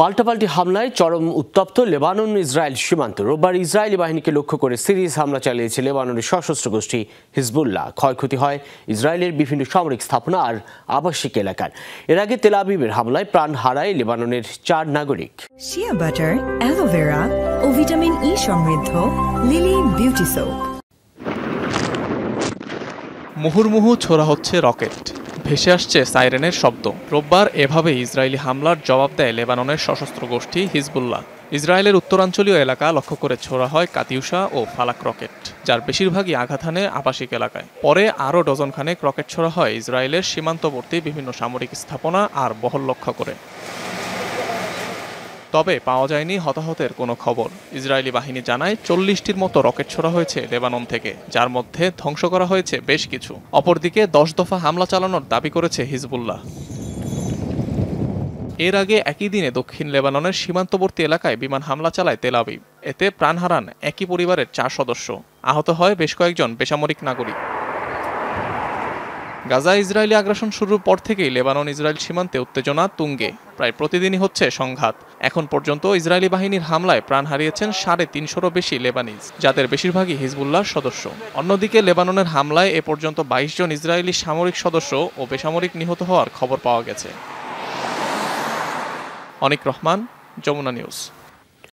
পাল্টাপাল্টি হামলায় চরম উত্তপ্ত লেবানন ইসরায়েল সীমান্ত। রোববার ইসরায়েলি বাহিনীকে লক্ষ্য করে সিরিজ হামলা চালিয়েছে লেবাননের সশস্ত্র গোষ্ঠী হিজবুল্লাহ। ক্ষয়ক্ষতি হয় ইসরায়েলের বিভিন্ন সামরিক স্থাপনা আর আবাসিক এলাকার। এর আগে তেল আবিবের হামলায় প্রাণ হারায় লেবাননের 4 নাগরিক। শিয়া বাটার, অ্যালোভেরা ও ভিটামিন ই সমৃদ্ধ লিলি বিউটি সোপ। মুহুর্মুহু ছোড়া হচ্ছে রকেট, ভেসে আসছে সাইরেনের শব্দ। রোববার এভাবে ইসরায়েলি হামলার জবাব দেয় লেবাননের সশস্ত্র গোষ্ঠী হিজবুল্লাহ। ইসরায়েলের উত্তরাঞ্চলীয় এলাকা লক্ষ্য করে ছোড়া হয় কাতিউশা ও ফালাক রকেট, যার বেশিরভাগই আঘাত হানে আবাসিক এলাকায়। পরে আরও ডজনখানেক রকেট ছোড়া হয় ইসরায়েলের সীমান্তবর্তী বিভিন্ন সামরিক স্থাপনা আর বহর লক্ষ্য করে। তবে পাওয়া যায়নি হতাহতের কোনো খবর। ইসরায়েলি বাহিনী জানায় 40টির মতো রকেট ছোড়া হয়েছে লেবানন থেকে, যার মধ্যে ধ্বংস করা হয়েছে বেশ কিছু। অপরদিকে 10 দফা হামলা চালানোর দাবি করেছে হিজবুল্লাহ। এর আগে একই দিনে দক্ষিণ লেবাননের সীমান্তবর্তী এলাকায় বিমান হামলা চালায় তেল আবিব। এতে প্রাণ হারান একই পরিবারের 4 সদস্য। আহত হয় বেশ কয়েকজন বেসামরিক নাগরিক। গাজায় ইসরায়েলি আগ্রাসন শুরুর পর থেকেই লেবানন ইসরায়েল সীমান্তে উত্তেজনা তুঙ্গে। প্রায় প্রতিদিনই হচ্ছে সংঘাত। এখন পর্যন্ত ইসরায়েলি বাহিনীর হামলায় প্রাণ হারিয়েছেন 350-ও বেশি লেবানিজ, যাদের বেশিরভাগই হিজবুল্লাহর সদস্য। অন্যদিকে লেবাননের হামলায় এ পর্যন্ত 22 জন ইসরায়েলি সামরিক সদস্য ও বেসামরিক নিহত হওয়ার খবর পাওয়া গেছে। অনিক রহমান, যমুনা নিউজ।